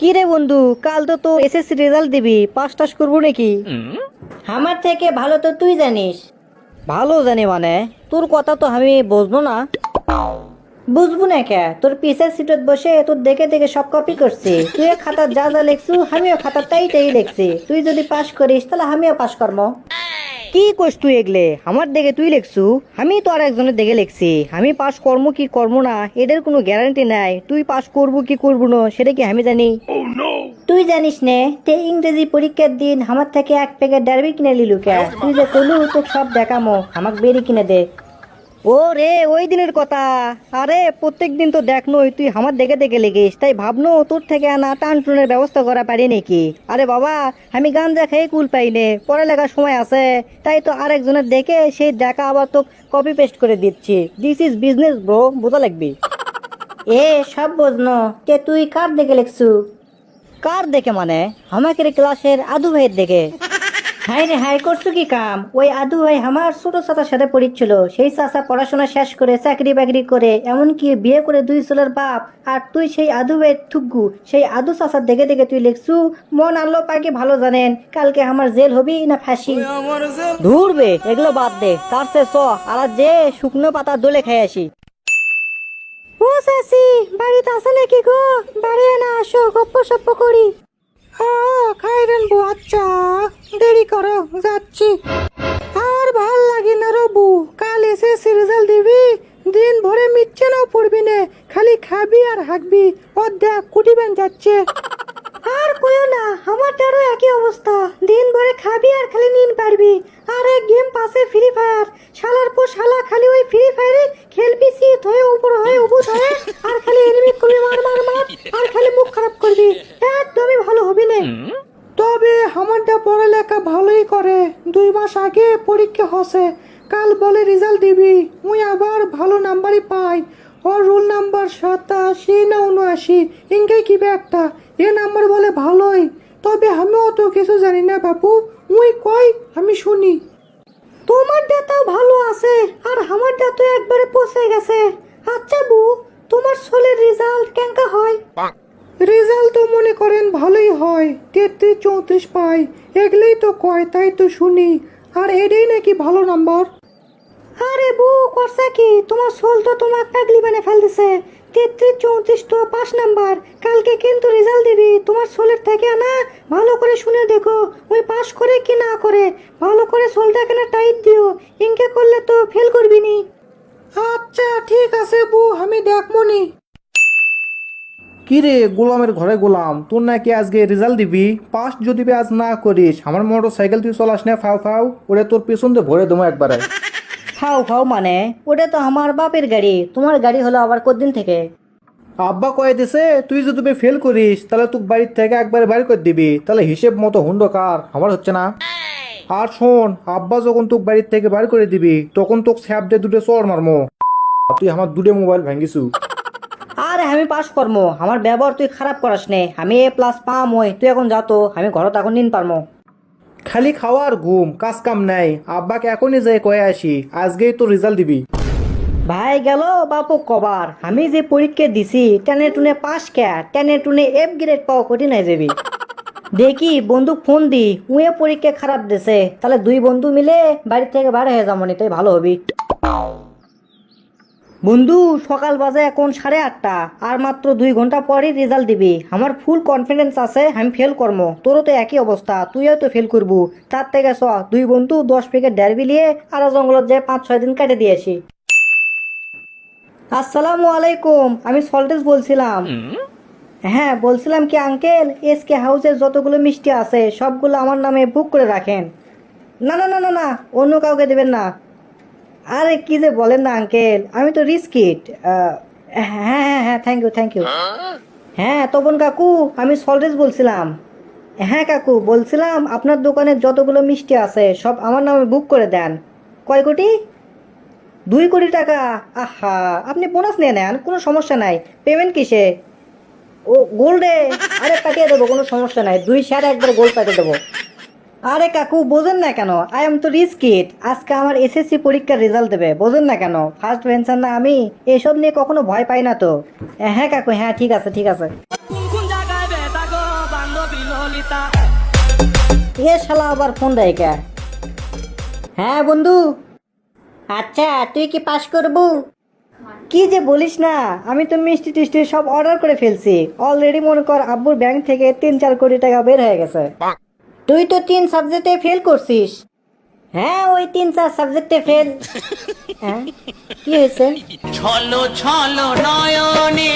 কি রে বন্ধু, কাল তো তোর এসএসসি রেজাল্ট দিবি, পাস টাস করবো নাকি? আমার থেকে ভালো তো তুই জানিস। ভালো জানি মানে? তোর কথা তো আমি বুঝবো না। বুঝবো না কে? তোর পিসের সিটত বসে তোর দেখে দেখে সব কপি করছি। তুই খাতার যা যা লেখছু আমিও খাতার তাই তাই লেখছি। তুই যদি পাস করিস তাহলে আমিও পাস করবো। কি কইস তুই এগলে? আমার দেখে তুই লেখছু, আমি তো আর একজনের দেখে লেখছি। আমি পাস করবো কি করবো না এটার কোনো গ্যারান্টি নাই। তুই পাস করবো কি করবো না সেটা কি আমি জানি? তুই জানিস নে তে ইংরেজি পরীক্ষার দিন আমার থেকে এক প্যাকেট ডারবি কিনে লিলু কে? তুই যে কলু তোকে সব দেখামো, আমাকে বেরি কিনে দে। ও রে, ওই দিনের কথা। আরে প্রত্যেক দিন তো দেখনোই তুই আমার দেখে দেখে লেগিস, তাই ভাবনো তোর থেকে আনা টান টুনের ব্যবস্থা করা পারি নাকি। আরে বাবা, আমি গাঞ্জা খেয়ে কুল পাই নে, পড়ালেখার সময় আছে, তাই তো আরেকজনের দেখে সেই দেখা আবার তো কপি পেস্ট করে দিচ্ছি। দিস ইজ বিজনেস ব্রো, বোঝা লাগবে। এ সব বুঝনো, তে তুই কার দেখে লেখছু? কার দেখে মানে? আমাকে ক্লাসের আদু ভাইয়ের দেখে। হাই রে হাই, করছু কি কাম? ওই আদু ভাই আমার ছোট চাচার সাথে পড়িচ্ছিল। সেই চাচা পড়াশোনা শেষ করে চাকরি বাকরি করে এমনকি বিয়ে করে দুই ছেলের বাপ। আর তুই সেই আদু ভাইয়ের থুগু, সেই আদু চাচার দেখে দেখে তুই লিখছু। মন আল্লাহ পাকে ভালো জানেন কালকে আমার জেল হবি না ফাঁসি। ধুরবে, এগুলো বাদ দে, তার সে চ আর যে শুকনো পাতা দোলে খেয়ে আসি। ও চাচি, বাড়িতে আছে নাকি গো? বাড়ি না আসো, গপ্প সপ্প করি। খাইরেন বউ, আচ্ছা দেরি করো, যাচ্ছি। আর ভাল লাগে না রবু, কাল এসে রেজাল্ট দিবি, দিন ভরে মিচ্ছে নাও পড়বি না, খালি খাবি আর হাঁকবি, অর্ধেক কুটিবেন যাচ্ছে। আর কইও না, আমারটারও একই অবস্থা, দিন ভরে খাবি আর খালি নিন পারবি। আর এক গেম পাশে ফ্রি ফায়ার, শালার পর শালা খালি ওই ফ্রি ফায়ারে খেলবি, শীত হয়ে উপর হয়ে উবুত হয়ে, আর খালি এনিমি করবি মার মার মার, আর খালি মুখ খারাপ করবি, একদমই ভালো হবি না। তবে আমারটা পড়ালেখা ভালোই করে, 2 মাস আগে পরীক্ষা হসে, কাল বলে রেজাল্ট দিবি, মুই আবার ভালো নাম্বারই পাই। ওর রোল নাম্বার 87 না 79, ইনকাই কিবে একটা, এ নাম্বার বলে ভালোই। তবে আমি অত কিছু জানি না বাবু, মুই কই আমি শুনি। তোমার ডাটা ভালো আছে আর আমার ডাটা একবারে পচে গেছে। আচ্ছা বউ, তোমার ছেলের রেজাল্ট কেঙ্কা হয়? রেজাল্ট তো মনে করেন ভালোই হয়, 33-34 পাই, এগুলোই তো কয়, তাই তো শুনি। আর এটাই নাকি ভালো নাম্বার? আরে বউ করছে কি, তোমার সোল তো তোমার পাগলি বানিয়ে ফেল দিছে। 33-34 তো 5 নাম্বার, কালকে কিন্তু রেজাল্ট দিবি, তোমার সোলের থেকে না ভালো করে শুনে দেখো, ওই পাস করে কি না করে, ভালো করে সোলটা কেন টাইট দিও, ইনকে করলে তো ফেল করবি নি। আচ্ছা ঠিক আছে বউ, আমি দেখমনি। কি রে গোলামের ঘরে গোলাম, তোর নাকি আজকে রেজাল্ট দিবি? পাস যদি আজ না করিস আমার মোটর সাইকেল তুই চলাস না, ফাও ফাও ওরে তোর পেছন দিয়ে ভরে দেবো একবারে। ফাও ফাও মানে? ওটা তো আমার বাপের গাড়ি, তোমার গাড়ি হলো আবার কতদিন থেকে? আব্বা কয়ে দিছে তুই যদি ফেল করিস তাহলে তুই বাড়ির থেকে একবারে বাড়ি করে দিবি, তাহলে হিসেব মতো হুন্ডো কার আমার হচ্ছে না। আর শোন, আব্বা যখন তোকে বাড়ির থেকে বাড়ি করে দিবি তখন তোকে স্যাপ দিয়ে দুটো চড় মারমো। তুই আমার দুটো মোবাইল ভাঙিছু। আরে আমি পাস করবো, আমার ব্যবহার তুই খারাপ করাস নে, আমি A+ পাম ওই, তুই এখন যা তো, আমি ঘরত এখন নিন পারমো। খালি খাওয়া আর ঘুম, কাজ কাম নাই। আব্বাকে এখনই যাই কয়ে আসি আজকেই তো রেজাল্ট দিবি। ভাই গেল বাপু কবার, আমি যে পরীক্ষা দিছি টেনে টুনে পাস কে, টেনে টুনে F গ্রেড পাওয়া কঠিন হয়ে যাবি। দেখি বন্ধু ফোন দি, উয়ে পরীক্ষা খারাপ দিছে, তাহলে দুই বন্ধু মিলে বাড়ি থেকে বার হয়ে যাবো, তাই ভালো হবি। বন্ধু সকাল বাজে এখন 8:30, আর মাত্র 2 ঘন্টা পরই রেজাল্ট দিবি। আমার ফুল কনফিডেন্স আছে আমি ফেল করবো, তোরও তো একই অবস্থা, তুইও তো ফেল করবো। তার থেকে চ দুই বন্ধু 10 প্যাকেট ডারবি নিয়ে আর জঙ্গলত যায় 5-6 দিন কাটে দিয়েছি। আসসালামু আলাইকুম, আমি সল্টেজ বলছিলাম। হ্যাঁ বলছিলাম কি আঙ্কেল, SK হাউসের যতগুলো মিষ্টি আছে সবগুলো আমার নামে বুক করে রাখেন। না না না না না, অন্য কাউকে দেবেন না। আরে কি যে বলেন না আঙ্কেল, আমি তো রিস্কিট। হ্যাঁ হ্যাঁ হ্যাঁ, থ্যাংক ইউ থ্যাংক ইউ। হ্যাঁ তপন কাকু, আমি সল্টেজ বলছিলাম। হ্যাঁ কাকু বলছিলাম আপনার দোকানে যতগুলো মিষ্টি আছে সব আমার নামে বুক করে দেন। কয় কোটি? 2 কোটি টাকা? আহা, আপনি বোনাস নিয়ে নেন, কোনো সমস্যা নাই। পেমেন্ট কিসে? ও গোল্ডে? আরে কাটিয়ে দেবো, কোনো সমস্যা নাই, 2 শেয়ার একবার গোল্ড কাটিয়ে দেবো। আরে কাকু বোঝেন না কেন, আই এম তো রিচ কিড, আজকে আমার এসএসসি পরীক্ষার রেজাল্ট দেবে, বোঝেন না কেন? ফার্স্ট বেঞ্চার না আমি, এসব নিয়ে কখনো ভয় পাই না তো। হ্যাঁ কাকু, হ্যাঁ ঠিক আছে ঠিক আছে। এ শালা আবার ফোন দেয় কে? হ্যাঁ বন্ধু। আচ্ছা তুই কি পাস করবু? কি যে বলিস না, আমি তো মিষ্টি টিষ্টি সব অর্ডার করে ফেলছি অলরেডি। মনে কর আব্বুর ব্যাংক থেকে 3-4 কোটি টাকা বের হয়ে গেছে। তুই তো 3 সাবজেক্টে ফেল করছিস। হ্যাঁ ওই 3-4 সাবজেক্টে ফেল। হ্যাঁ কি হয়েছে? ছলো ছলো নয়নে